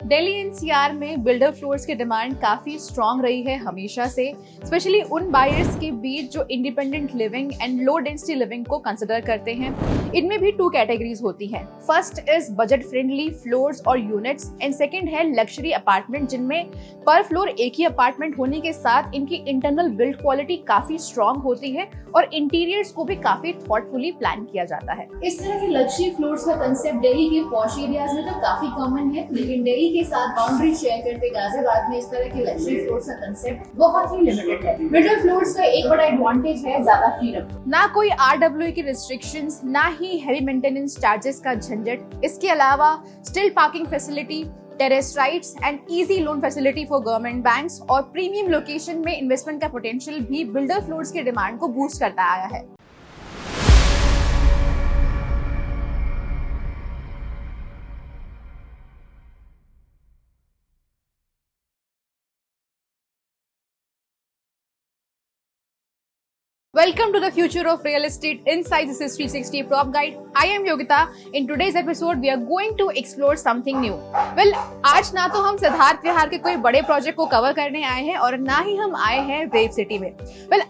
Delhi NCR में builder floors की demand काफी स्ट्रांग रही है हमेशा से, स्पेशली उन बायर्स के बीच जो independent living and low density living को कंसिडर करते हैं। इनमें भी 2 कैटेगरीज होती हैं। First is budget friendly floors और यूनिट्स एंड सेकंड है लग्जरी अपार्टमेंट, जिनमें पर फ्लोर एक ही अपार्टमेंट होने के साथ इनकी इंटरनल बिल्ड क्वालिटी काफी स्ट्रांग होती है और इंटीरियर्स को भी काफी थॉटफुली प्लान किया जाता है। इस तरह के लग्जरी फ्लोर्स का कंसेप्ट दिल्ली के पॉश एरियाज में तो काफी कॉमन है, लेकिन दिल्ली के साथ बाउंड्री शेयर करते गाजियाबाद में इस तरह के लग्जरी फ्लोर्स का कंसेप्ट बहुत ही लिमिटेड है। बिल्डर फ्लोर्स का एक बड़ा एडवांटेज है ज्यादा फ्रीडम, ना कोई RWA की रिस्ट्रिक्शंस, ना ही हैवी मेंटेनेंस चार्जेस का झंझट। इसके अलावा still parking facility, terrace rights and easy loan facility for government banks और प्रीमियम लोकेशन में इन्वेस्टमेंट का पोटेंशियल भी बिल्डर फ्लोर्स की डिमांड को बूस्ट करता आया है। Welcome to the future of real estate inside this is 360 Prop Guide. I am Yogita. In today's episode, we are going to explore something new. Well, आज ना तो हम सिद्धार्थ विहार के कोई बड़े प्रोजेक्ट को कवर करने आए हैं और ना ही हम आए हैं वेव सिटी में।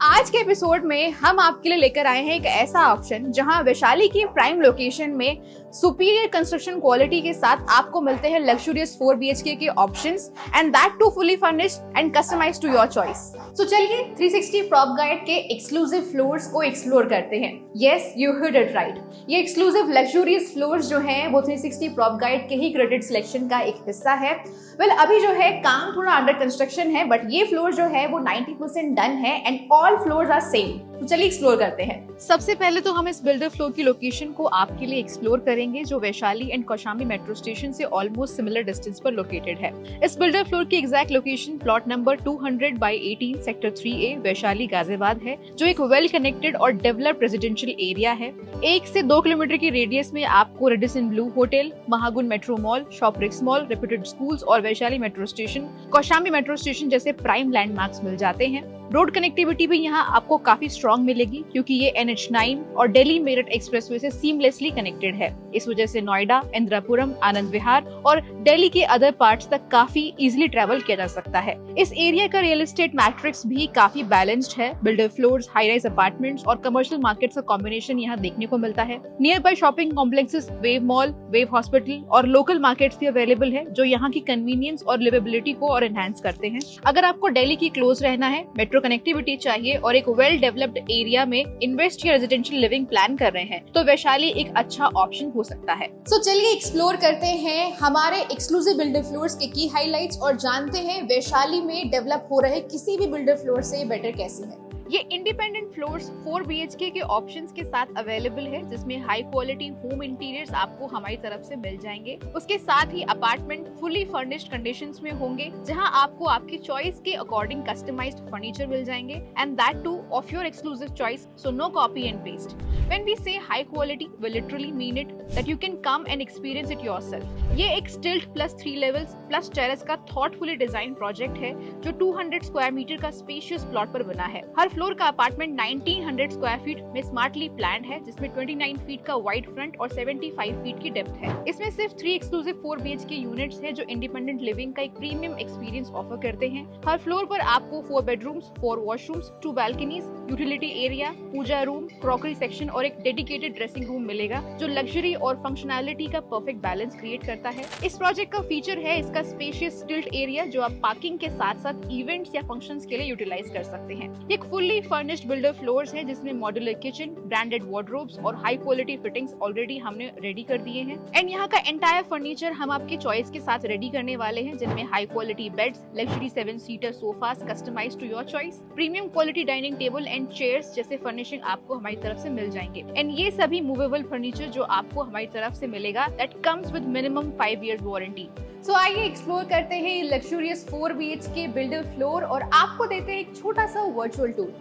आज के एपिसोड में हम आपके लिए लेकर आए हैं एक ऐसा ऑप्शन जहां वैशाली की प्राइम लोकेशन में सुपीरियर कंस्ट्रक्शन क्वालिटी के साथ आपको मिलते हैं लग्जूरियस 4 BHK के options and that too fully furnished and customised to your choice. तो चलिए 360 प्रॉप गाइड के एक्सक्लूसिव फ्लोर्स को एक्सप्लोर करते हैं। Yes, you heard it right. ये एक्सक्लूसिव लग्जूरियस फ्लोर्स जो हैं वो 360 प्रॉप गाइड के ही क्रेडिट सिलेक्शन का एक हिस्सा है। अभी जो है काम थोड़ा अंडर कंस्ट्रक्शन है, बट ये फ्लोर जो है वो 90% डन है and all floors are same. तो चलिए एक्सप्लोर करते हैं। सबसे पहले तो हम इस बिल्डर फ्लोर की लोकेशन को आपके लिए एक्सप्लोर करेंगे, जो Vaishali and Kaushambi metro station से ऑलमोस्ट सिमिलर डिस्टेंस पर लोकेटेड है। इस बिल्डर फ्लोर की exact location plot number 200/18 sector 3A Vaishali Ghaziabad है, जो एक वेल कनेक्टेड और डेवलप्ड रेजिडेंशियल एरिया है। 1 से 2 किलोमीटर की रेडियस में आपको Radisson Blu hotel, Mahagun metro mall, Shopprix mall, reputed schools और Vaishali metro station, Kaushambi metro station जैसे प्राइम लैंडमार्क्स मिल जाते हैं। रोड कनेक्टिविटी भी यहाँ आपको काफी स्ट्रॉन्ग मिलेगी, क्योंकि ये NH9 और दिल्ली मेरठ एक्सप्रेसवे से सीमलेसली कनेक्टेड है। इस वजह से नोएडा, इंदिरापुरम, आनंद विहार और दिल्ली के अदर पार्ट्स तक काफी इजीली ट्रैवल किया जा सकता है। इस एरिया का रियल एस्टेट मैट्रिक्स भी काफी बैलेंस्ड है। Builder floors, high rise apartments और कमर्शियल मार्केट्स का कॉम्बिनेशन यहाँ देखने को मिलता है। Near by shopping complexes, wave mall, wave hospital और लोकल मार्केट्स भी अवेलेबल है, जो यहाँ की कन्वीनियंस और लिवेबिलिटी को और एनहांस करते हैं। अगर आपको दिल्ली की क्लोज रहना है, मेट्रो कनेक्टिविटी चाहिए और एक वेल डेवलप्ड एरिया में इन्वेस्ट या रेजिडेंशियल लिविंग प्लान कर रहे हैं, तो वैशाली एक अच्छा ऑप्शन हो सकता है। तो चलिए एक्सप्लोर करते हैं हमारे एक्सक्लूसिव बिल्डर फ्लोर्स के की हाइलाइट्स और जानते हैं वैशाली में डेवलप हो रहे किसी भी बिल्डर फ्लोर से बेटर कैसे है। ये इंडिपेंडेंट फ्लोर्स 4 BHK के ऑप्शंस के साथ अवेलेबल है, जिसमें हाई क्वालिटी होम इंटीरियर्स आपको हमारी तरफ से मिल जाएंगे। उसके साथ ही अपार्टमेंट फुली फर्निश्ड कंडीशंस में होंगे, जहां आपको आपकी चॉइस के अकॉर्डिंग कस्टमाइज्ड फर्नीचर मिल जाएंगे and that too of your exclusive choice, so no copy and paste. When we say high quality, we literally mean it that you can come and experience it yourself. ये एक stilt plus 3 levels plus terrace का thoughtfully design project है, जो 200 square metre का spacious plot पर बना है। हर फ्लोर का अपार्टमेंट 1900 स्क्वायर फीट में स्मार्टली प्लान्ड है, जिसमें 29 फीट का वाइड फ्रंट और 75 फीट की डेप्थ है। इसमें सिर्फ 3 एक्सक्लूसिव 4 BHK यूनिट्स हैं, जो इंडिपेंडेंट लिविंग का एक प्रीमियम एक्सपीरियंस ऑफर करते हैं। हर फ्लोर पर आपको 4 bedrooms, 4 washrooms, 2 balconies, utility area, puja room, crockery section और एक डेडिकेटेड ड्रेसिंग रूम मिलेगा, जो लग्जरी और फंक्शनैलिटी का परफेक्ट बैलेंस क्रिएट करता है। इस प्रोजेक्ट का फीचर है इसका स्पेशियस स्टिल्ट एरिया, जो आप पार्किंग के साथ साथ इवेंट्स या फंक्शंस के लिए यूटिलाइज कर सकते हैं। एक फुल्ली फर्निश्ड बिल्डर फ्लोर्स है, जिसमें मॉड्यूलर किचन, ब्रांडेड वार्डरोब्स और हाई क्वालिटी फिटिंग्स ऑलरेडी हमने रेडी कर दिए हैं। एंड यहाँ का एंटायर फर्नीचर हम आपकी चॉइस के साथ रेडी करने वाले हैं, जिनमें हाई क्वालिटी बेड्स, लग्जरी 7-सीटर sofas customised to your choice, premium quality dining table and chairs जैसे फर्निशिंग आपको हमारी तरफ से मिल जाएंगे। एंड ये सभी मूवेबल फर्नीचर जो आपको हमारी तरफ से मिलेगा, that comes with minimum 5 years warranty. So आइए एक्सप्लोर करते हैं लग्जूरियस 4 BHK बिल्डर फ्लोर और आपको देते हैं एक छोटा सा virtual tour.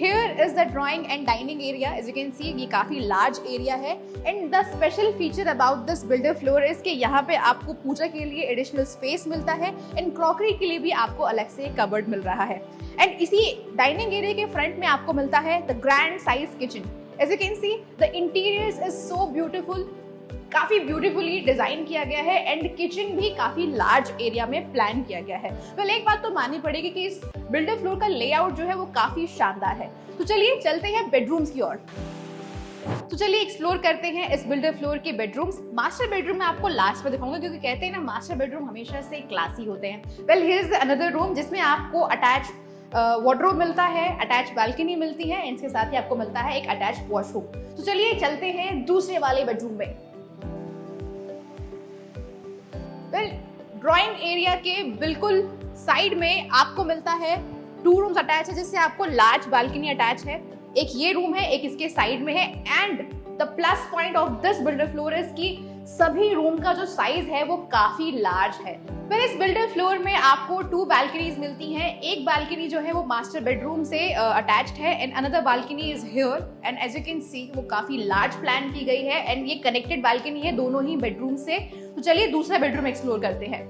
Here is the drawing and dining area. As you can see, ये काफी large area है and the special feature about this builder floor is कि यहाँ पे आपको पूजा के लिए additional space मिलता है and crockery के लिए भी आपको अलग से cupboard मिल रहा है। and इसी dining area के front में आपको मिलता है the grand size kitchen. As you can see, the interiors is so beautiful. काफी ब्यूटीफुली डिजाइन किया गया है एंड किचन भी काफी लार्ज एरिया में प्लान किया गया है। वेल एक बात तो माननी पड़ेगी कि इस बिल्डर फ्लोर का लेआउट जो है वो काफी शानदार है। तो चलिए चलते हैं बेडरूम्स की ओर। तो चलिए एक्सप्लोर करते हैं इस बिल्डर फ्लोर के बेडरूम्स। मास्टर बेडरूम में आपको लास्ट में दिखाऊंगा क्योंकि कहते हैं ना मास्टर बेडरूम हमेशा से क्लासी होते हैं। Well here is another room जिसमें आपको अटैच वार्डरोब मिलता है, अटैच बालकनी मिलती है, इसके साथ ही आपको मिलता है एक अटैच वॉशरूम। तो चलिए चलते हैं दूसरे वाले बेडरूम में। वेल ड्राइंग एरिया के बिल्कुल साइड में आपको मिलता है 2 रूम्स अटैच है जिससे आपको लार्ज बालकनी अटैच है। एक ये रूम है, एक इसके साइड में है and the plus point of this builder floor is कि सभी रूम का जो साइज है वो काफी लार्ज है। फिर इस बिल्डर फ्लोर में आपको 2 बालकनीज मिलती हैं। एक बालकनी जो है वो मास्टर बेडरूम से अटैच्ड है and another balcony is here and as you can see वो काफी लार्ज प्लान की गई है एंड ये कनेक्टेड बालकनी है दोनों ही बेडरूम से। तो चलिए दूसरा बेडरूम एक्सप्लोर करते हैं।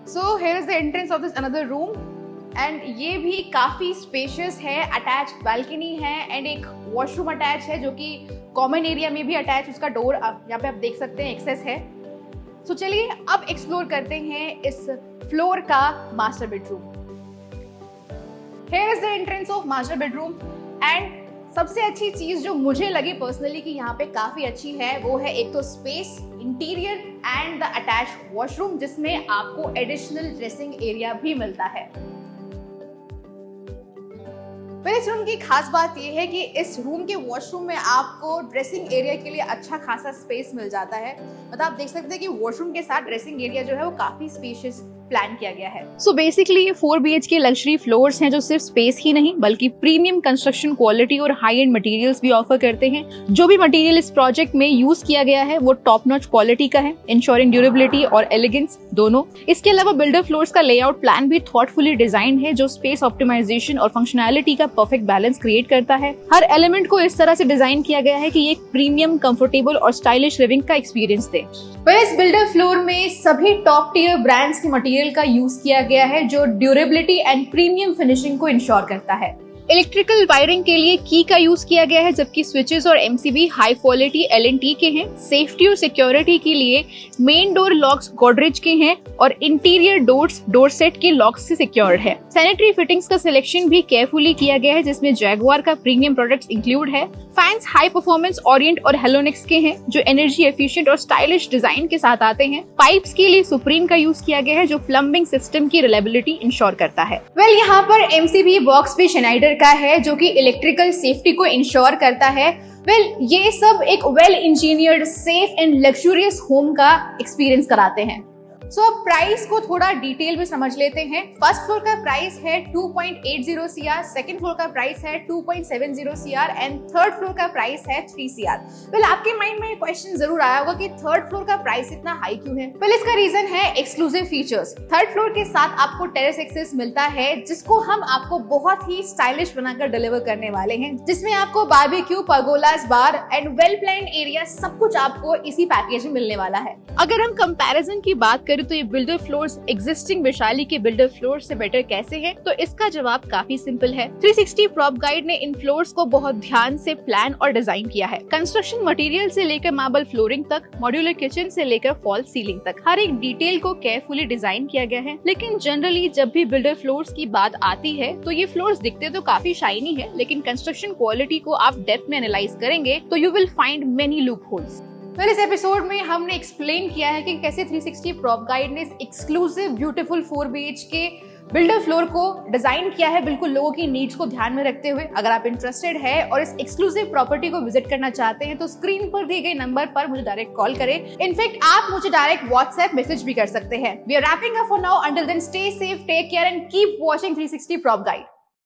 So here is the entrance of this another room and ये भी काफी स्पेशियस है, अटैच बालकनी है एंड एक वॉशरूम अटैच है जो कि कॉमन एरिया में भी अटैच उसका डोर यहाँ पे आप देख सकते हैं एक्सेस है। सो चलिए अब एक्सप्लोर करते हैं इस फ्लोर का master bedroom. Here is the entrance of master bedroom and सबसे अच्छी चीज जो मुझे लगी पर्सनली कि यहाँ पे काफी अच्छी है वो है एक तो space, interior and the attach washroom जिसमें आपको एडिशनल ड्रेसिंग एरिया भी मिलता है। फिर इस रूम की खास बात यह है कि इस रूम के वॉशरूम में आपको ड्रेसिंग एरिया के लिए अच्छा खासा स्पेस मिल जाता है। मतलब आप देख सकते हैं कि वॉशरूम के साथ ड्रेसिंग एरिया जो है वो काफी स्पेशियस प्लान किया गया है। सो बेसिकली ये 4 BHK लग्जरी फ्लोर्स हैं जो सिर्फ स्पेस ही नहीं बल्कि प्रीमियम कंस्ट्रक्शन क्वालिटी और हाई एंड मटेरियल्स भी ऑफर करते हैं। जो भी मटेरियल इस प्रोजेक्ट में यूज किया गया है वो टॉप नॉच क्वालिटी का है, इंश्योरिंग ड्यूरेबिलिटी और एलिगेंस दोनों। इसके अलावा बिल्डर फ्लोर्स का लेआउट प्लान भी थॉटफुली डिजाइन है जो स्पेस ऑप्टिमाइजेशन और फंक्शनैलिटी का परफेक्ट बैलेंस क्रिएट करता है। हर एलिमेंट को इस तरह से डिजाइन किया गया है कि ये एक प्रीमियम, कंफर्टेबल और स्टाइलिश लिविंग का एक्सपीरियंस दे। इस बिल्डर फ्लोर में सभी टॉप टियर ब्रांड्स के मटेरियल का यूज किया गया है जो ड्यूरेबिलिटी एंड प्रीमियम फिनिशिंग को इंश्योर करता है। इलेक्ट्रिकल वायरिंग के लिए की का यूज किया गया है जबकि स्विचेस और एमसीबी हाई क्वालिटी LNT के हैं। सेफ्टी और सिक्योरिटी के लिए मेन डोर लॉक्स गोदरेज के हैं और इंटीरियर डोर्स डोर सेट के लॉक्स से सिक्योर्ड है। सैनिटरी फिटिंग्स का सिलेक्शन भी केयरफुली किया गया है जिसमें जैगुआर का प्रीमियम प्रोडक्ट्स इंक्लूड है। फैंस हाई परफॉर्मेंस ओरिएंट और हेलोनिक्स के हैं जो एनर्जी एफिशिएंट और स्टाइलिश डिजाइन के साथ आते हैं। पाइप्स के लिए सुप्रीम का यूज किया गया है जो प्लम्बिंग सिस्टम की रिलायबिलिटी इंश्योर करता है। वेल यहाँ पर एमसीबी बॉक्स भी शाइनर का है जो कि इलेक्ट्रिकल सेफ्टी को इंश्योर करता है। वेल ये सब एक well engineered, safe and luxurious home का एक्सपीरियंस कराते हैं। सो अब प्राइस को थोड़ा डिटेल में समझ लेते हैं। फर्स्ट फ्लोर का प्राइस है 2.80 CR, सेकंड फ्लोर का प्राइस है 2.70 CR एंड थर्ड फ्लोर का प्राइस है 3 CR। वेल आपके माइंड में ये क्वेश्चन जरूर आया होगा कि थर्ड फ्लोर का प्राइस इतना हाई क्यों है। वेल इसका रीजन है एक्सक्लूसिव फीचर्स। थर्ड फ्लोर के साथ आपको टेरेस एक्सेस मिलता है जिसको हम आपको बहुत ही स्टाइलिश बनाकर डिलीवर करने वाले हैं, जिसमें आपको barbecue, pergolas, bar and well planned area सब कुछ आपको इसी पैकेज में मिलने वाला है। अगर हम कंपैरिजन की बात करें तो ये बिल्डर फ्लोर्स एग्जिस्टिंग वैशाली के बिल्डर फ्लोर से बेटर कैसे हैं? तो इसका जवाब काफी सिंपल है। 360 प्रॉप गाइड ने इन फ्लोर्स को बहुत ध्यान से प्लान और डिजाइन किया है। कंस्ट्रक्शन मटेरियल से लेकर मार्बल फ्लोरिंग तक, मॉड्यूलर किचन से लेकर फॉल सीलिंग तक हर एक डिटेल को केयरफुली डिजाइन किया गया है। लेकिन जनरली जब भी बिल्डर फ्लोर्स की बात आती है तो ये फ्लोर्स दिखते तो काफी शाइनी है, लेकिन कंस्ट्रक्शन क्वालिटी को आप डेप्थ में एनालाइज करेंगे तो you will find many loop holes. तो इस एपिसोड में हमने एक्सप्लेन किया है कि कैसे 360 प्रॉप गाइड ने इस exclusive beautiful 4 BHK builder floor को डिजाइन किया है बिल्कुल लोगों की नीड्स को ध्यान में रखते हुए। अगर आप इंटरेस्टेड है और इस एक्सक्लूसिव प्रॉपर्टी को विजिट करना चाहते हैं तो स्क्रीन पर दिए गए नंबर पर मुझे डायरेक्ट कॉल करें। इनफैक्ट आप मुझे डायरेक्ट व्हाट्सएप मैसेज भी कर सकते हैं। We are wrapping up for now, until then stay safe, take care and keep watching 360 prop guide.